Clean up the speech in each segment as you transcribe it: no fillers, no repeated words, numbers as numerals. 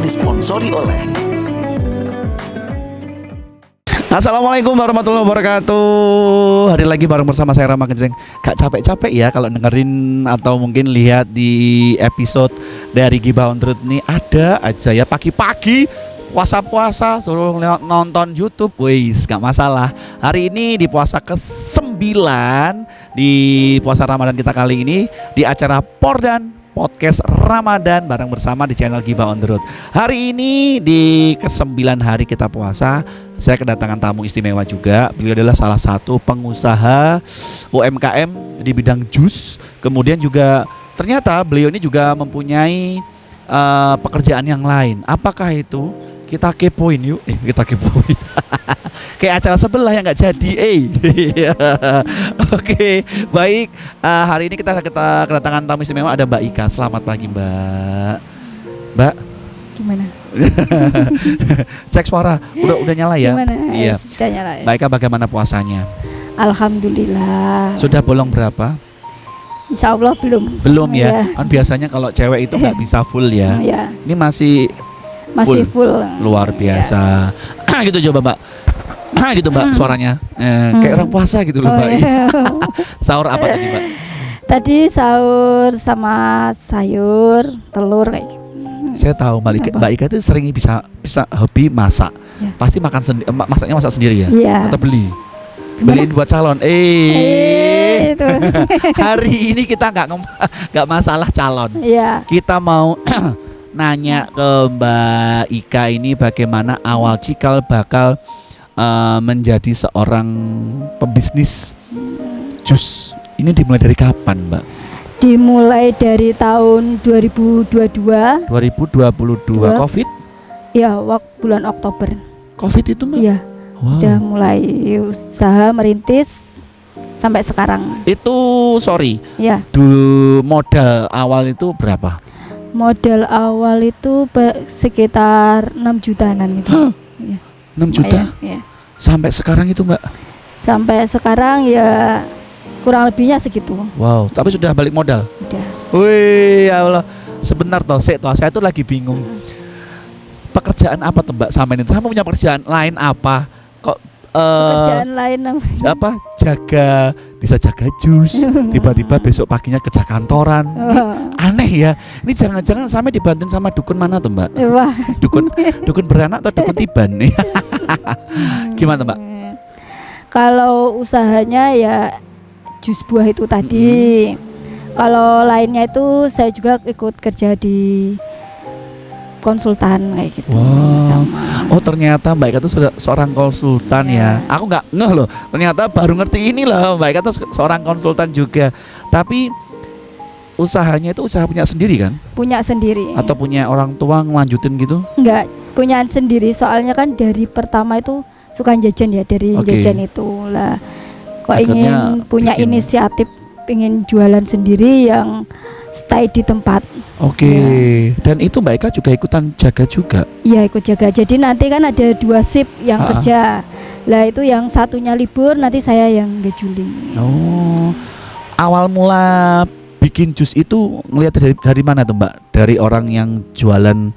Disponsori oleh Assalamualaikum warahmatullahi wabarakatuh. Hari lagi bareng bersama saya Rama Genjreng. Gak capek-capek ya kalau dengerin atau mungkin lihat di episode dari Gibah on Truth nih. Ada aja ya pagi-pagi puasa-puasa suruh nonton YouTube. Wis gak masalah. Hari ini di puasa ke-9 di puasa Ramadan kita kali ini di acara Pordan Podcast Ramadan bareng bersama di channel Gibah on Truth. Hari ini di ke-9 hari kita puasa, saya kedatangan tamu istimewa juga. Beliau adalah salah satu pengusaha UMKM di bidang jus. Kemudian juga ternyata beliau ini juga mempunyai pekerjaan yang lain. Apakah itu? Kita kepoin yuk. Kita kepoin. Kayak acara sebelah yang nggak jadi. Oke, baik. Hari ini kita kedatangan tamu istimewa, ada Mbak Ika. Selamat pagi, Mbak. Mbak. Gimana? Cek suara. Udah nyala ya? Gimana? Iya. Sudah nyala ya. Mbak Ika, bagaimana puasanya? Alhamdulillah. Sudah bolong berapa? Insya Allah belum. Belum ya. Ya. Kan biasanya kalau cewek itu nggak bisa full ya. Ya. Ini masih full. Luar biasa. Ya. Gitu coba, Mbak. Gitu Mbak suaranya kayak orang puasa gitu loh, Mbak. Iya. Sahur apa tadi, Mbak? Tadi sahur sama sayur, telur kayak gitu. Saya tahu Mbak Ika itu sering bisa hobi masak. Ya. Pasti masaknya masak sendiri ya? Iya. Atau beli? Gimana? Beliin buat calon. Itu. Hari ini kita nggak masalah calon. Iya. Kita mau nanya ke Mbak Ika ini bagaimana awal cikal bakal menjadi seorang pembisnis jus. Ini dimulai dari kapan, Mbak? Dimulai dari tahun 2022. 2022 Covid? Ya, bulan Oktober. Covid itu, Mbak? Iya. Wow. Udah mulai usaha merintis sampai sekarang. Itu Ya. Dulu modal awal itu berapa? Modal awal itu sekitar 6 jutaan gitu. Ya. 6 juta? Ya. Sampai sekarang itu, Mbak? Sampai sekarang ya kurang lebihnya segitu. Wow, tapi sudah balik modal? Udah. Wih, ya Allah. Sebentar saya tuh lagi bingung. Pekerjaan apa tuh, Mbak, sampai itu? Kamu punya pekerjaan lain apa? Kok Pekerjaan lain apa? Bisa jaga jus, tiba-tiba besok paginya kerja kantoran. Aneh ya. Ini jangan-jangan sampai dibantuin sama dukun mana tuh, Mbak? Wah. Dukun beranak atau dukun tiban nih? Gimana, Mbak? Kalau usahanya ya jus buah itu tadi. Kalau lainnya itu saya juga ikut kerja di konsultan kayak gitu. Wow. Oh, ternyata Mbak Ika itu seorang konsultan ya. Aku nggak ngeh loh. Ternyata baru ngerti ini loh, Mbak Ika itu seorang konsultan juga. Tapi usahanya itu usaha punya sendiri kan? Punya sendiri. Atau punya orang tua ngelanjutin gitu? Enggak, punyaan sendiri. Soalnya kan dari pertama itu suka jajan ya, dari jajan itu lah. Kok akhirnya ingin punya inisiatif, ingin jualan sendiri yang stay di tempat. Oke. Dan itu Mbak Ika juga ikutan jaga juga? Iya, ikut jaga. Jadi nanti kan ada 2 shift yang kerja. Lah itu yang satunya libur, nanti saya yang ngejuli. Oh. Awal mula bikin jus itu ngelihat dari mana tuh, Mbak? Dari orang yang jualan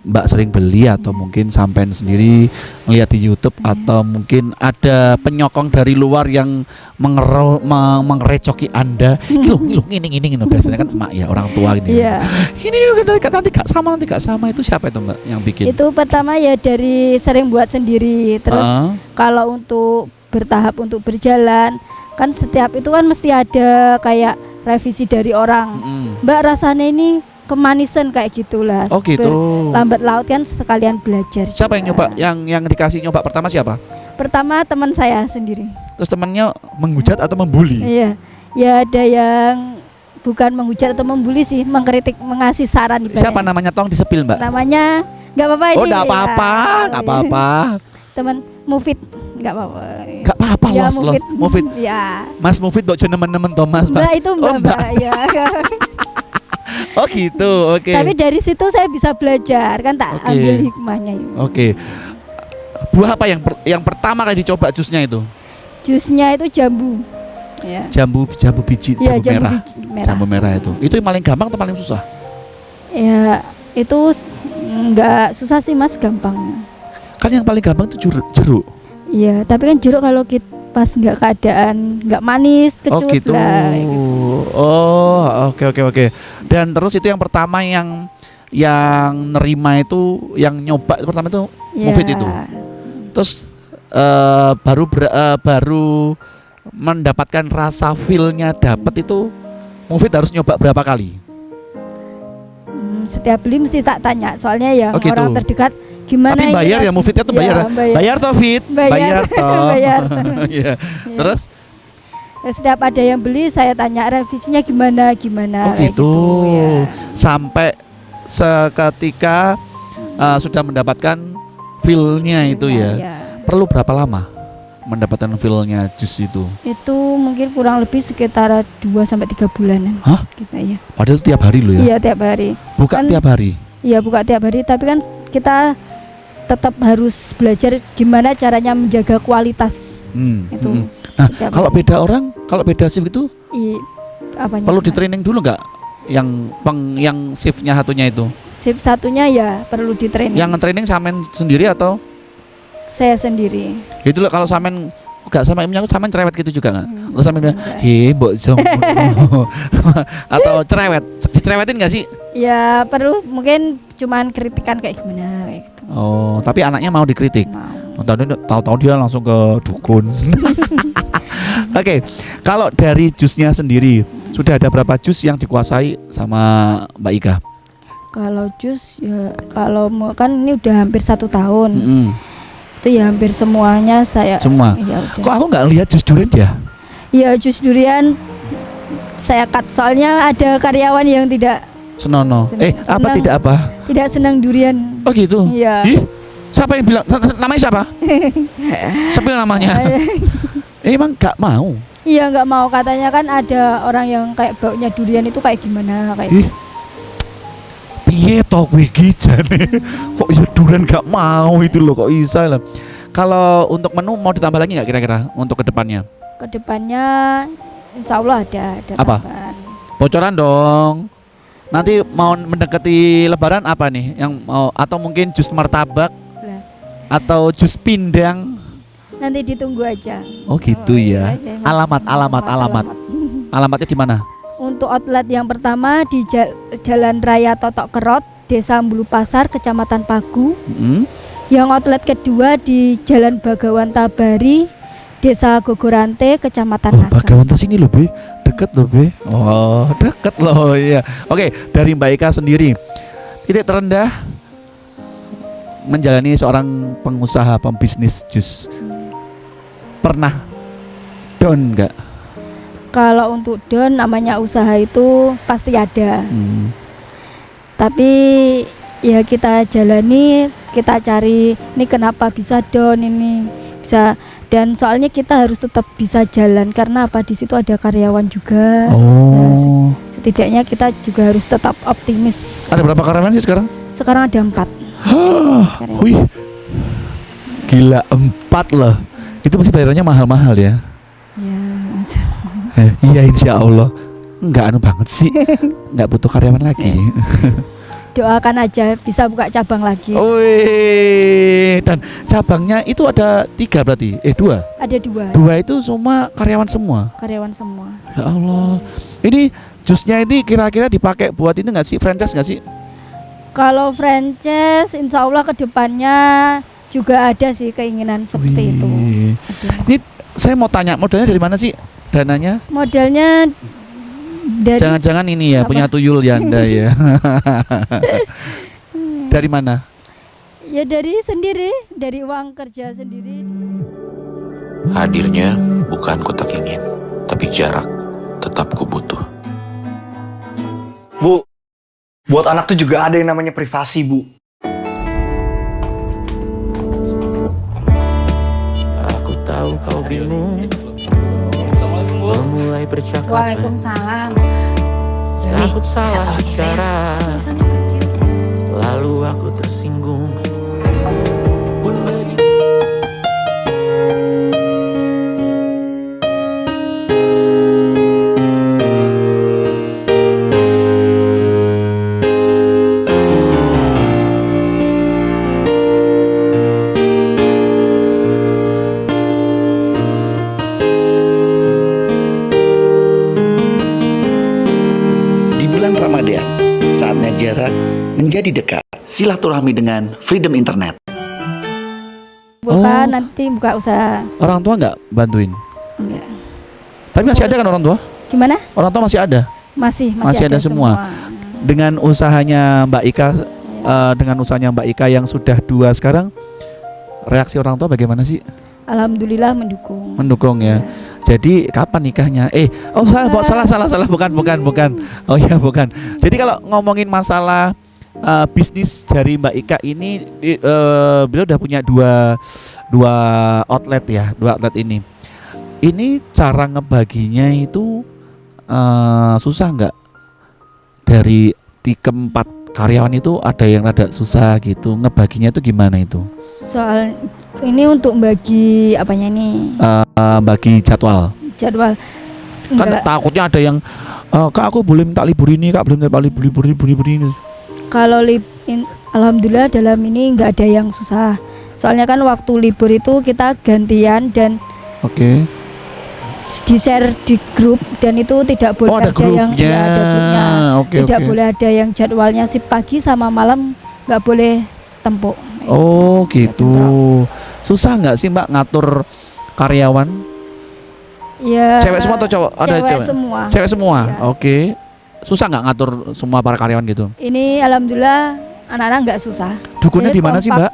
Mbak sering beli, atau mungkin sampean sendiri ngelihat di YouTube, atau mungkin ada penyokong dari luar yang mengerecoki Anda. Ngilu ini biasanya kan emak ya, orang tua gini. Iya. Ini nanti gak sama itu siapa itu, Mbak, yang bikin? Itu pertama ya dari sering buat sendiri. Terus kalau untuk bertahap untuk berjalan kan setiap itu kan mesti ada kayak revisi dari orang. Mbak, rasanya ini kemanisan kayak gitulah. Oh gitu. Lambat laut kan sekalian belajar. Siapa yang nyoba? Yang dikasih nyoba pertama siapa? Pertama teman saya sendiri. Terus temannya menghujat atau membuli? Iya. Ya ada yang bukan menghujat atau membuli sih, mengkritik, mengasih saran. Siapa namanya, tolong disepil, Mbak? Namanya Nggak apa-apa ini. Oh, nggak apa-apa, nggak apa-apa. Teman Mufid, nggak apa-apa. Nggak apa-apa, Ya, los. Mufid. Ya. Mas Mufid kok nemen-nemen Thomas, Mas. Mbak itu Mbak, Oh, Mbak. ya. Oh gitu, oke. Tapi dari situ saya bisa belajar kan, tak Oke. ambil hikmahnya itu. Oke. Buah apa yang pertama kali dicoba jusnya itu? Jusnya itu jambu. Ya. Jambu biji, Ya, jambu merah. biji merah. Jambu merah itu. Itu yang paling gampang atau paling susah? Ya, itu nggak susah sih Mas, gampang. Kan yang paling gampang itu jeruk. Iya, tapi kan jeruk kalau kita pas nggak keadaan nggak manis, kecut Oh gitu. lah. Gitu. Oh, oke. Dan terus itu yang pertama yang nerima itu, yang nyoba pertama itu Ya. Mufid itu. Terus baru mendapatkan rasa feel-nya dapat itu, Mufid harus nyoba berapa kali? Setiap beli mesti tak tanya, soalnya yang Oh, gitu. orang terdekat gimana. Tapi ini bayar ya, rasanya? Mufidnya tuh bayar. Ya, Bayar toh, Fit? Bayar. Toh. Bayar. Iya. Terus Setiap ada yang beli saya tanya revisinya gimana oh kayak gitu. ya. Sampai seketika sudah mendapatkan feel-nya itu ya. Ya. Perlu berapa lama mendapatkan feel-nya jus itu? Itu mungkin kurang lebih sekitar 2-3 bulanan. Hah? Gitu ya. Padahal tiap hari loh ya. Iya, tiap hari. Buka Kan- tiap hari. Iya, buka tiap hari, tapi kan kita tetap harus belajar gimana caranya menjaga kualitas itu. Nah, Setiap kalau hari. beda orang, kalau beda shift itu Apanya? perlu Mas? di training dulu nggak? Yang shiftnya satunya itu? Shift satunya ya perlu di training. Yang training samen sendiri atau? Saya sendiri. Itu loh, kalau samen nggak sama imnya, samen cerewet gitu juga nggak? Terus samen bilang, Enggak. Mbok Zong. Atau cerewet? Dicerewetin nggak sih? Ya perlu mungkin cuman kritikan kayak gimana kayak gitu. Oh, tapi anaknya mau dikritik. Mau. Tahu-tahu dia langsung ke dukun. Oke, kalau dari jusnya sendiri sudah ada berapa jus yang dikuasai sama Mbak Ika? Kalau jus ya kalau kan ini udah hampir 1 tahun. Itu ya hampir semuanya saya. Semua. Ya udah. Kok aku nggak lihat jus durian ya? Iya, jus durian saya cut, soalnya ada karyawan yang tidak Senono. Apa Senang. tidak apa? tidak senang durian. Oh gitu. Iya. Ih, siapa yang bilang? Namanya siapa? Sepil namanya. Emang nggak mau? Iya, nggak mau, katanya kan ada orang yang kayak baunya durian itu kayak gimana kayak. Ih, piye toh kowe iki jane? Kok ya durian nggak mau itu loh, kok bisa lah. Kalau untuk menu mau ditambah lagi nggak kira-kira untuk kedepannya? Kedepannya insya Allah ada Apa? tambahan. Bocoran dong. Nanti mau mendekati Lebaran apa nih yang mau, atau mungkin jus martabak Lah, atau jus pindang? nanti ditunggu aja. Oh gitu ya. Aja. Alamat. Alamatnya di mana? Untuk outlet yang pertama di Jalan Raya Totok Kerot, Desa Mbulu Pasar, Kecamatan Pagu. Yang outlet kedua di Jalan Bagawan Tabari, Desa Gogorante, Kecamatan Oh, Ngasem. Bagawan sini loh, Be. Deket loh, Be. Oh, deket loh ya. Oke, dari Mbak Ika sendiri, titik terendah menjalani seorang pengusaha pembisnis jus, pernah down nggak? Kalau untuk down, namanya usaha itu pasti ada. Tapi ya kita jalani, kita cari ini kenapa bisa down, ini bisa, dan soalnya kita harus tetap bisa jalan karena apa, di situ ada karyawan juga. Nah, setidaknya kita juga harus tetap optimis. Ada berapa karyawan sih sekarang? Sekarang ada 4 karyawan. Wih, gila, 4 loh. Itu pasti bayarannya mahal-mahal ya? Ya, Iya, insya Allah. Enggak anu banget sih. Enggak butuh karyawan lagi. doakan aja bisa buka cabang lagi. Wih, dan cabangnya itu ada 3 berarti? 2? Ada 2 2 itu semua karyawan semua. karyawan semua. Ya Allah. Ini jusnya ini kira-kira dipakai buat ini nggak sih, franchise nggak sih? Kalau franchise, insya Allah kedepannya juga ada sih keinginan seperti itu. Wih. Ada. Ini saya mau tanya, modalnya dari mana sih dananya? Modelnya dari Jangan-jangan ini ya apa? punya tuyul Yanda ya. Dari mana? ya dari sendiri, dari uang kerja sendiri. Hadirnya bukan ku tak ingin, tapi jarak tetap ku butuh. Bu, buat anak tuh juga ada yang namanya privasi, Bu. bingung memulai percakapan. Waalaikumsalam. Takut salah satu lagi, bicara, Tulisannya kecil sih. lalu aku tersinggung. Pun begitu. Di bulan Ramadan, saatnya jarak menjadi dekat. Silaturahmi dengan Freedom Internet. Bukan nanti buka usaha. Orang tua nggak bantuin? Enggak. Tapi masih ada kan orang tua? Gimana? Orang tua masih ada. Masih ada semua. Dengan usahanya Mbak Ika, dengan usahanya Mbak Ika yang sudah 2 sekarang, reaksi orang tua bagaimana sih? Alhamdulillah mendukung. Mendukung ya. Jadi kapan nikahnya? Salah, bukan. Oh ya bukan. Jadi kalau ngomongin masalah bisnis dari Mbak Ika ini, beliau udah punya dua outlet ya, 2 outlet ini. Ini cara ngebaginya itu susah nggak? Dari 3-4 karyawan itu ada yang rada susah gitu. Ngebaginya itu gimana itu? Soal ini untuk bagi apanya nih? Bagi jadwal. Jadwal. Kan Enggak. takutnya ada yang Kak aku boleh minta libur ini, Kak boleh minta libur ini. Kalau alhamdulillah dalam ini nggak ada yang susah. Soalnya kan waktu libur itu kita gantian dan Oke. di-share di grup dan itu tidak boleh ada grupnya. yang ada grupnya. Oke, Tidak oke. boleh ada yang jadwalnya si pagi sama malam nggak boleh tempuk. Oh gitu. Susah nggak sih Mbak ngatur karyawan? Ya. Cewek semua atau cowok? Ada cewek cewek. semua. Cewek semua. Iya. Oke. Susah nggak ngatur semua para karyawan gitu? Ini alhamdulillah anak-anak nggak susah. Dukunnya Jadi di mana sih kompak. Mbak?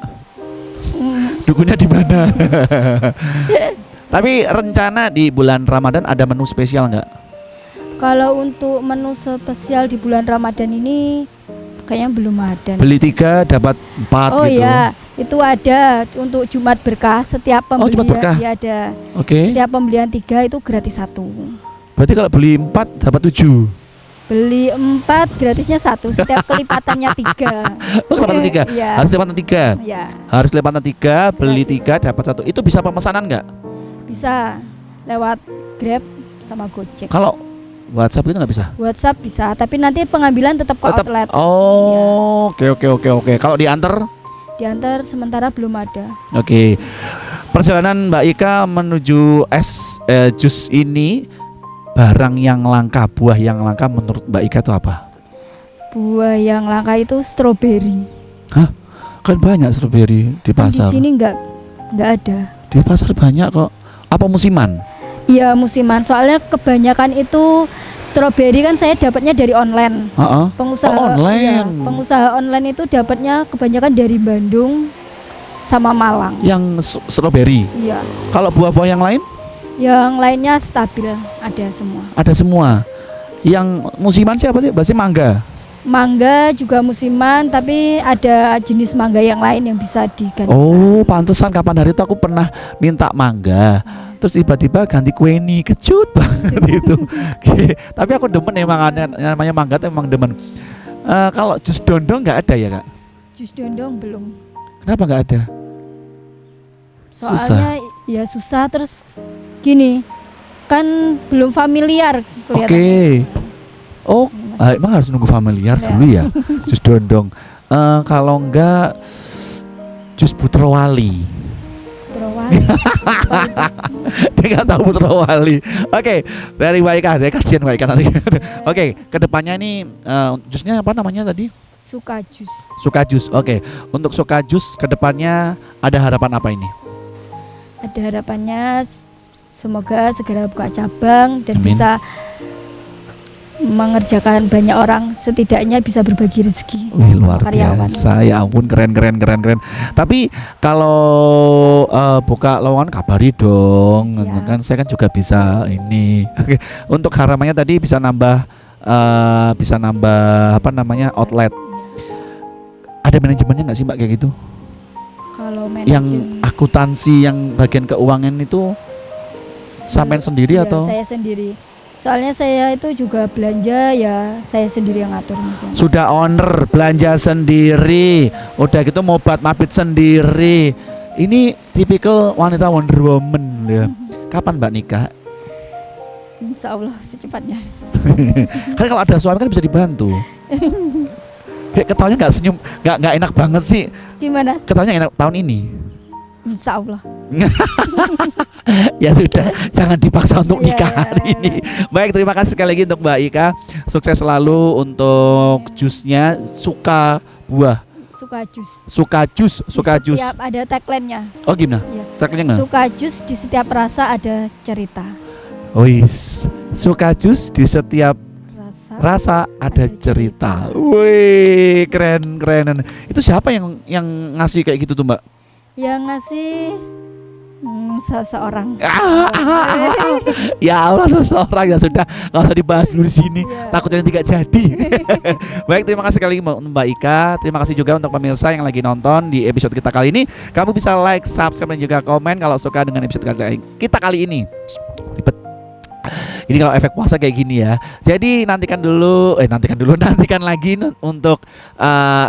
Dukunnya di mana? Tapi rencana di bulan Ramadan ada menu spesial nggak? Kalau untuk menu spesial di bulan Ramadan ini kayaknya belum ada. Beli 3 dapat 4 Oh gitu. iya, itu ada untuk Jumat berkah. Setiap pembelian Jumat berkah. ya ada. Oke. Setiap pembelian 3 itu gratis 1. Berarti kalau beli 4 dapat 7. Beli 4 gratisnya 1. Setiap kelipatannya 3. Oh, kelipatan 3. Iya. Harus kelipatan 3. Ya, Harus kelipatan 3, beli Gratis. 3 dapat 1. Itu bisa pemesanan nggak? bisa lewat Grab sama Gojek. Kalau WhatsApp itu nggak bisa? WhatsApp bisa, tapi nanti pengambilan tetap ke Tetap. outlet. Oh, oke. Kalau diantar? Diantar sementara belum ada. Oke. Perjalanan Mbak Ika menuju jus ini, barang yang langka, buah yang langka menurut Mbak Ika itu apa? Buah yang langka itu stroberi. Hah? Kan banyak stroberi di Kan di pasar. sini nggak ada. Di pasar banyak kok. Apa musiman? Iya musiman. Soalnya kebanyakan itu stroberi kan saya dapatnya dari online. Heeh. Pengusaha Oh, online. iya, pengusaha online itu dapatnya kebanyakan dari Bandung sama Malang. Yang stroberi. Iya. Kalau buah-buah yang lain? Yang lainnya stabil, ada semua. Ada semua. Yang musiman siapa sih? Berarti mangga. Mangga juga musiman, tapi ada jenis mangga yang lain yang bisa diganti. Oh, pantesan kapan hari itu aku pernah minta mangga. Terus tiba-tiba ganti kueni, kecut banget itu. Oke. Tapi aku demen emang namanya mangga tuh emang demen. Kalau jus dondong nggak ada ya Kak? Jus dondong belum. Kenapa nggak ada? Soalnya ya susah, terus gini kan belum familiar Oke. kelihatan. Oh, emang harus nunggu familiar Ya. dulu ya. Jus dondong. Kalau enggak jus puter wali. Terowongan. Dia nggak tahu puter wali. Oke, dari Mbak Ika, dia kasihan Mbak Ika nanti. Oke, kedepannya nih jusnya apa namanya tadi? Suka jus. Suka jus. Oke, untuk suka jus kedepannya ada harapan apa ini? Ada harapannya semoga segera buka cabang dan Amin. bisa mengerjakan banyak orang, setidaknya bisa berbagi rezeki. Wih, luar sama karyawan. biasa. Ya ampun, keren. Tapi kalau buka lowongan kabari dong. Siap. Kan saya kan juga bisa ini. Oke, untuk harapannya tadi bisa nambah apa namanya outlet. Ada manajemennya nggak sih Mbak kayak gitu? Kalau Yang manajemen akuntansi, yang bagian keuangan itu Sampean sendiri Iya, atau? saya sendiri. Soalnya saya itu juga belanja ya saya sendiri yang ngatur Mas. Sudah owner, belanja sendiri, udah gitu mau buat mabit sendiri. Ini tipikal wanita Wonder Woman ya. Kapan Mbak nikah? Insya Allah secepatnya. Kan kalau ada suami kan bisa dibantu. Kayak ketawanya nggak senyum, nggak enak banget sih. Gimana? Ketawanya enak tahun ini. Insya Allah. Ya sudah, jangan dipaksa untuk Iya, nikah iya. hari ini. Baik, terima kasih sekali lagi untuk Mbak Ika. Sukses selalu untuk jusnya. Suka buah, Suka jus. suka jus, suka Di jus. setiap ada tagline-nya. Oh gimana? Iya. Tagline nggak? Suka jus di setiap rasa ada cerita. Wis, suka jus di setiap rasa ada cerita. Wih, keren. Itu siapa yang ngasih kayak gitu tuh Mbak? Yang ngasih seseorang. Ya Allah, seseorang ya sudah, nggak usah dibahas dulu di sini. Iya. Takutnya tidak jadi. Baik, terima kasih sekali Mbak Ika. Terima kasih juga untuk pemirsa yang lagi nonton di episode kita kali ini. Kamu bisa like, subscribe dan juga komen kalau suka dengan episode kita kali ini. Ribet. Ini kalau efek puasa kayak gini ya. Jadi nantikan lagi untuk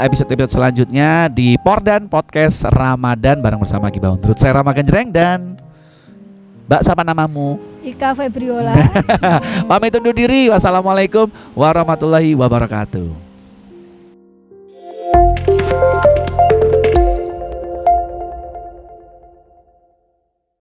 episode-episode selanjutnya di Pordan Podcast Ramadan bareng bersama Gibah Untrut. Saya Rama Genjreng dan Mbak, siapa namamu? Ika Febriola. Pamit undur diri. Wassalamualaikum warahmatullahi wabarakatuh.